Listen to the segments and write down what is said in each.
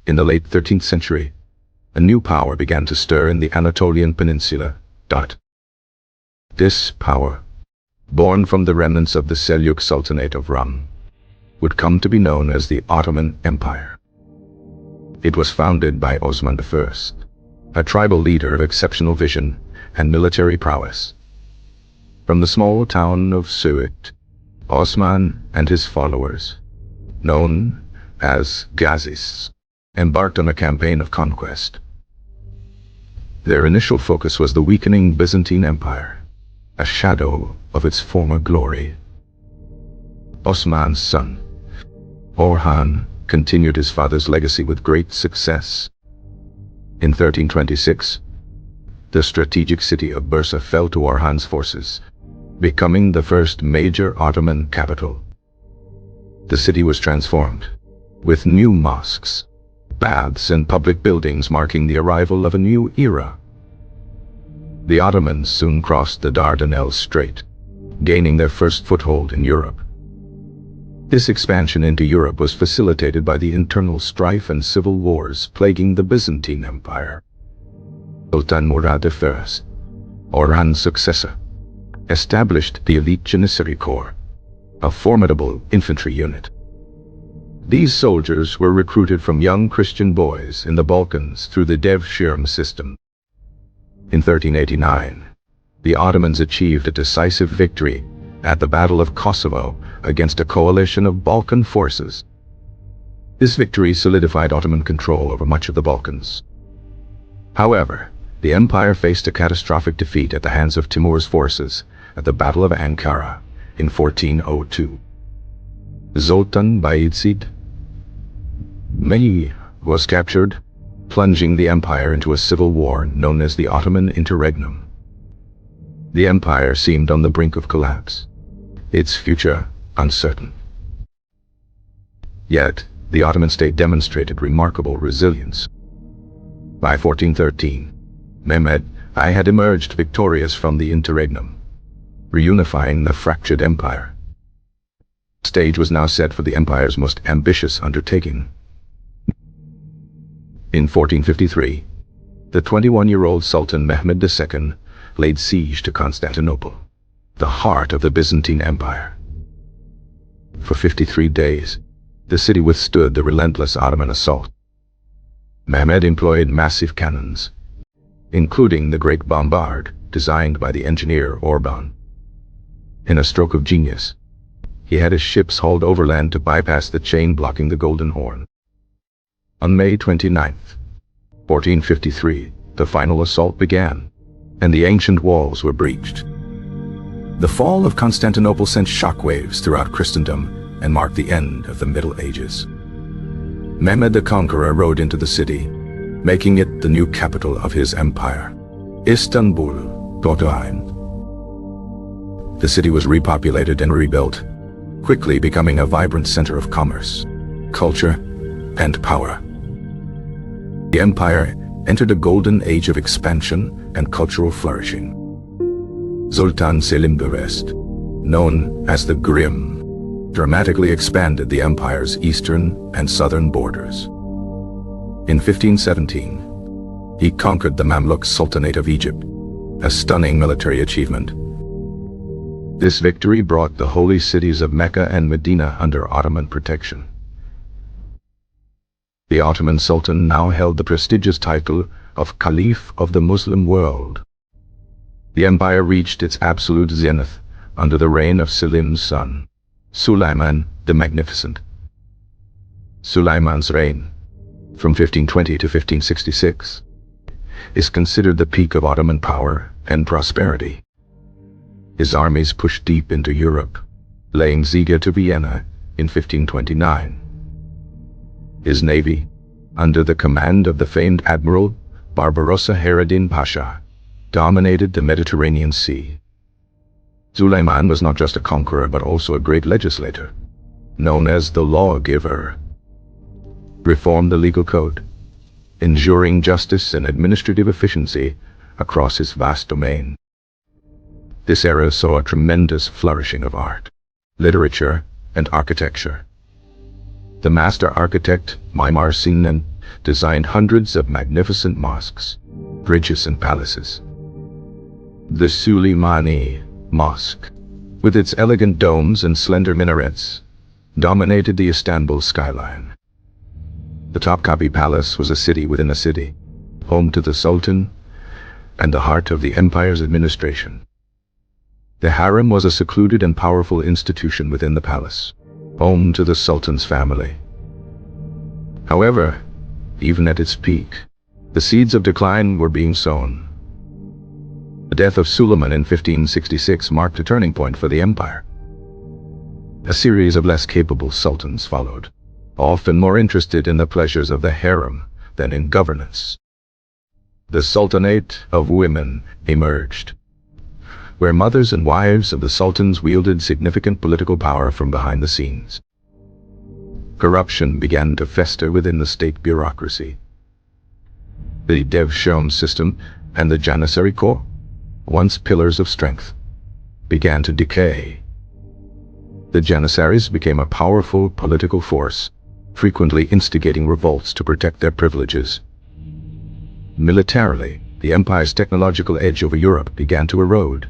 In the late 13th century, a new power began to stir in the Anatolian Peninsula. This power, born from the remnants of the Seljuk Sultanate of Rum, would come to be known as the Ottoman Empire. It was founded by Osman I, a tribal leader of exceptional vision and military prowess. From the small town of Suit, Osman and his followers, known as Ghazis, embarked on a campaign of conquest. Their initial focus was the weakening Byzantine Empire, a shadow of its former glory. Osman's son, Orhan, continued his father's legacy with great success. In 1326, the strategic city of Bursa fell to Orhan's forces, becoming the first major Ottoman capital. The city was transformed, with new mosques, baths and public buildings marking the arrival of a new era. The Ottomans soon crossed the Dardanelles Strait, gaining their first foothold in Europe. This expansion into Europe was facilitated by the internal strife and civil wars plaguing the Byzantine Empire. Sultan Murad I, Orhan's successor, established the elite Janissary Corps, a formidable infantry unit. These soldiers were recruited from young Christian boys in the Balkans through the Devshirme system. In 1389, the Ottomans achieved a decisive victory at the Battle of Kosovo against a coalition of Balkan forces. This victory solidified Ottoman control over much of the Balkans. However, the empire faced a catastrophic defeat at the hands of Timur's forces at the Battle of Ankara in 1402. Sultan Bayezid was captured, plunging the empire into a civil war known as the Ottoman Interregnum. The empire seemed on the brink of collapse, its future uncertain. Yet, the Ottoman state demonstrated remarkable resilience. By 1413, Mehmed I had emerged victorious from the Interregnum, reunifying the fractured empire. The stage was now set for the empire's most ambitious undertaking. In 1453, the 21-year-old Sultan Mehmed II laid siege to Constantinople, the heart of the Byzantine Empire. For 53 days, the city withstood the relentless Ottoman assault. Mehmed employed massive cannons, including the Great Bombard, designed by the engineer Orban. In a stroke of genius, he had his ships hauled overland to bypass the chain blocking the Golden Horn. On May 29, 1453, the final assault began, and the ancient walls were breached. The fall of Constantinople sent shockwaves throughout Christendom and marked the end of the Middle Ages. Mehmed the Conqueror rode into the city, making it the new capital of his empire, Istanbul. The city was repopulated and rebuilt, quickly becoming a vibrant center of commerce, culture, and power. The empire entered a golden age of expansion and cultural flourishing. Sultan Selim I, known as the Grim, dramatically expanded the empire's eastern and southern borders. In 1517, he conquered the Mamluk Sultanate of Egypt, a stunning military achievement. This victory brought the holy cities of Mecca and Medina under Ottoman protection. The Ottoman Sultan now held the prestigious title of Caliph of the Muslim world. The empire reached its absolute zenith under the reign of Selim's son, Sulayman the Magnificent. Sulayman's reign, from 1520 to 1566, is considered the peak of Ottoman power and prosperity. His armies pushed deep into Europe, laying siege to Vienna in 1529. His navy, under the command of the famed Admiral Barbarossa Hayreddin Pasha, dominated the Mediterranean Sea. Sulayman was not just a conqueror but also a great legislator, known as the lawgiver. Reformed the legal code, ensuring justice and administrative efficiency across his vast domain. This era saw a tremendous flourishing of art, literature, and architecture. The master architect, Mimar Sinan, designed hundreds of magnificent mosques, bridges, and palaces. The Suleimani Mosque, with its elegant domes and slender minarets, dominated the Istanbul skyline. The Topkapi Palace was a city within a city, home to the Sultan and the heart of the empire's administration. The harem was a secluded and powerful institution within the palace, home to the Sultan's family. However, even at its peak, the seeds of decline were being sown. The death of Suleiman in 1566 marked a turning point for the empire. A series of less capable sultans followed, often more interested in the pleasures of the harem than in governance. The Sultanate of Women emerged, where mothers and wives of the sultans wielded significant political power from behind the scenes. Corruption began to fester within the state bureaucracy. The Devshirme system and the Janissary Corps, once pillars of strength, began to decay. The Janissaries became a powerful political force, frequently instigating revolts to protect their privileges. Militarily, the empire's technological edge over Europe began to erode.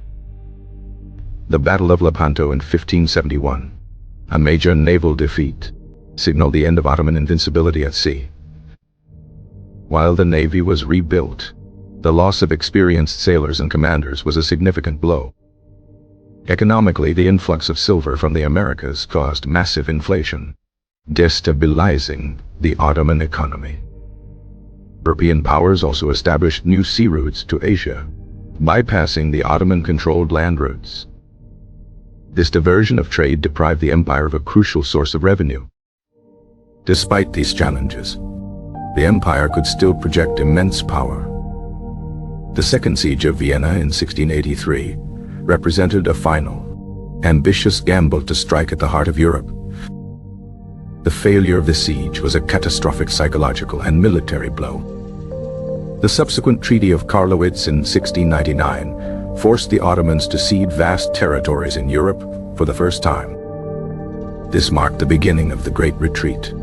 The Battle of Lepanto in 1571, a major naval defeat, signaled the end of Ottoman invincibility at sea. While the navy was rebuilt, the loss of experienced sailors and commanders was a significant blow. Economically, the influx of silver from the Americas caused massive inflation, destabilizing the Ottoman economy. European powers also established new sea routes to Asia, bypassing the Ottoman-controlled land routes. This diversion of trade deprived the empire of a crucial source of revenue. Despite these challenges, the empire could still project immense power. The Second Siege of Vienna in 1683 represented a final, ambitious gamble to strike at the heart of Europe. The failure of the siege was a catastrophic psychological and military blow. The subsequent Treaty of Karlowitz in 1699 forced the Ottomans to cede vast territories in Europe for the first time. This marked the beginning of the Great Retreat.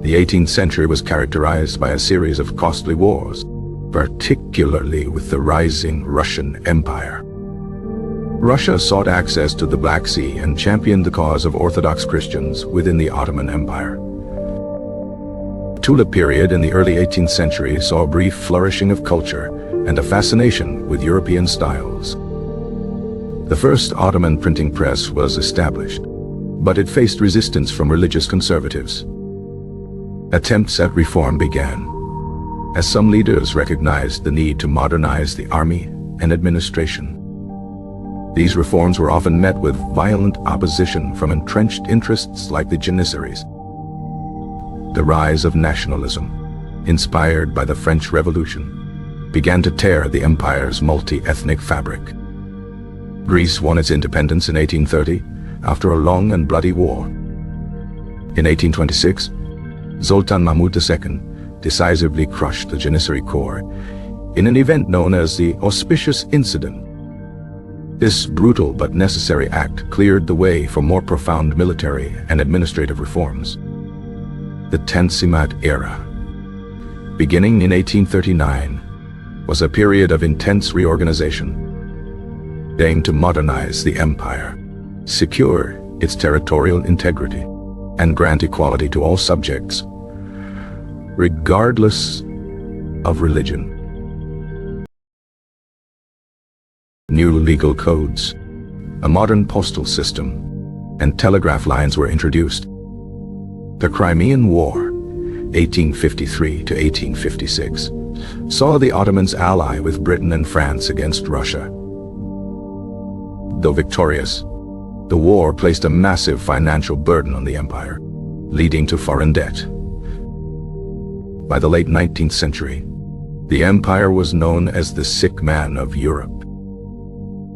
The 18th century was characterized by a series of costly wars, particularly with the rising Russian Empire. Russia sought access to the Black Sea and championed the cause of Orthodox Christians within the Ottoman Empire. The Tulip period in the early 18th century saw a brief flourishing of culture and a fascination with European styles. The first Ottoman printing press was established, but it faced resistance from religious conservatives. Attempts at reform began, as some leaders recognized the need to modernize the army and administration. These reforms were often met with violent opposition from entrenched interests like the Janissaries. The rise of nationalism, inspired by the French Revolution, began to tear the empire's multi-ethnic fabric. Greece won its independence in 1830 after a long and bloody war. In 1826, Sultan Mahmud II decisively crushed the Janissary Corps in an event known as the Auspicious Incident. This brutal but necessary act cleared the way for more profound military and administrative reforms. The Tanzimat era, beginning in 1839, was a period of intense reorganization, aimed to modernize the empire, secure its territorial integrity, and grant equality to all subjects, regardless of religion. New legal codes, a modern postal system, and telegraph lines were introduced. The Crimean War, 1853 to 1856, saw the Ottomans ally with Britain and France against Russia. Though victorious, the war placed a massive financial burden on the empire, leading to foreign debt. By the late 19th century, the empire was known as the sick man of Europe.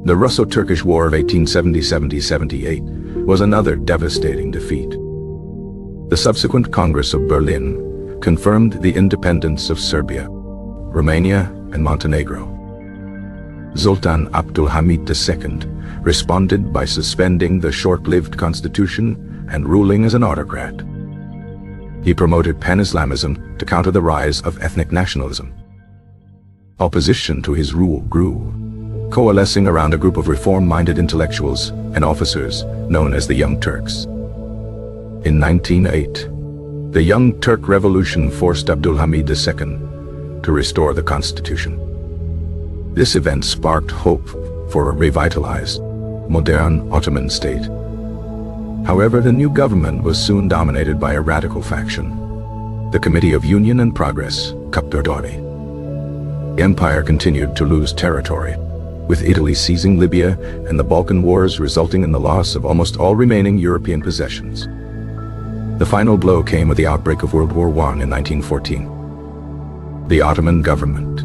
The Russo-Turkish War of 1870-78 was another devastating defeat. The subsequent Congress of Berlin confirmed the independence of Serbia, Romania, and Montenegro. Sultan Abdul Hamid II responded by suspending the short-lived constitution and ruling as an autocrat. He promoted pan-Islamism to counter the rise of ethnic nationalism. Opposition to his rule grew, coalescing around a group of reform-minded intellectuals and officers known as the Young Turks. In 1908, the Young Turk Revolution forced Abdulhamid II to restore the constitution. This event sparked hope for a revitalized, modern Ottoman state. However, the new government was soon dominated by a radical faction, the Committee of Union and Progress, Capturdori. The empire continued to lose territory, with Italy seizing Libya and the Balkan Wars resulting in the loss of almost all remaining European possessions. The final blow came with the outbreak of World War I in 1914. The Ottoman government,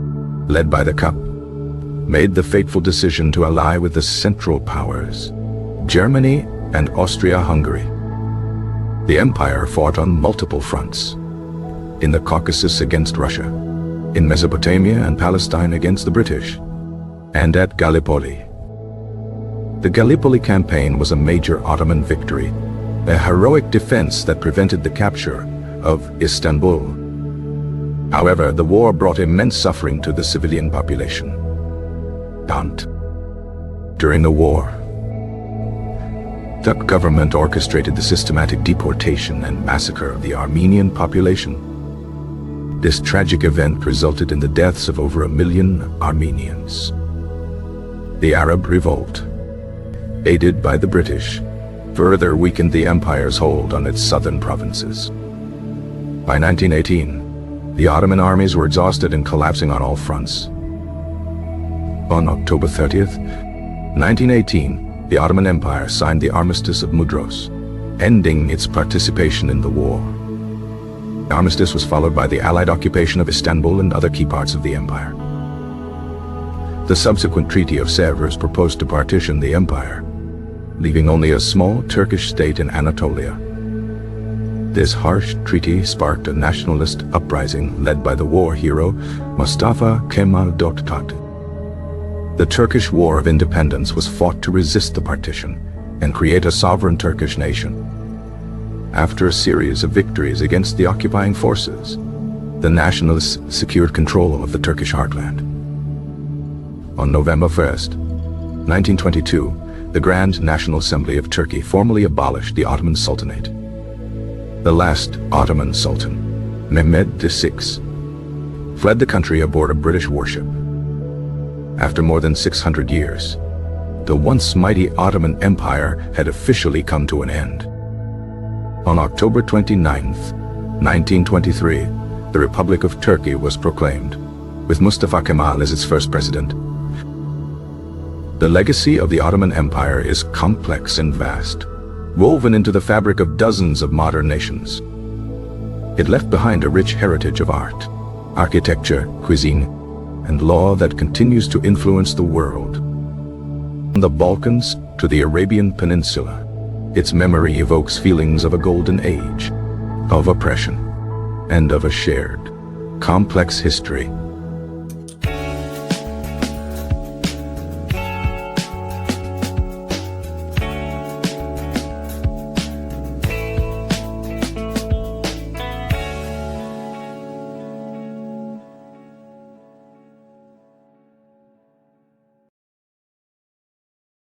led by the Kap, made the fateful decision to ally with the Central Powers, Germany and Austria-Hungary. The empire fought on multiple fronts: in the Caucasus against Russia, in Mesopotamia and Palestine against the British, and at Gallipoli. The Gallipoli campaign was a major Ottoman victory, a heroic defense that prevented the capture of Istanbul. However, the war brought immense suffering to the civilian population. During the war, the government orchestrated the systematic deportation and massacre of the Armenian population. This tragic event resulted in the deaths of over 1 million Armenians. The Arab Revolt, aided by the British, further weakened the empire's hold on its southern provinces. By 1918, the Ottoman armies were exhausted and collapsing on all fronts. On October 30th, 1918, the Ottoman Empire signed the Armistice of Mudros, ending its participation in the war. The armistice was followed by the Allied occupation of Istanbul and other key parts of the empire. The subsequent Treaty of Sèvres proposed to partition the empire, leaving only a small Turkish state in Anatolia. This harsh treaty sparked a nationalist uprising led by the war hero Mustafa Kemal Atatürk. The Turkish War of Independence was fought to resist the partition and create a sovereign Turkish nation. After a series of victories against the occupying forces, the nationalists secured control of the Turkish heartland. On November 1st, 1922, the Grand National Assembly of Turkey formally abolished the Ottoman Sultanate. The last Ottoman Sultan, Mehmed VI, fled the country aboard a British warship. After more than 600 years, the once mighty Ottoman Empire had officially come to an end. On October 29th, 1923, the Republic of Turkey was proclaimed, with Mustafa Kemal as its first president. The legacy of the Ottoman Empire is complex and vast, woven into the fabric of dozens of modern nations. It left behind a rich heritage of art, architecture, cuisine, and law that continues to influence the world. From the Balkans to the Arabian Peninsula, its memory evokes feelings of a golden age, of oppression, and of a shared, complex history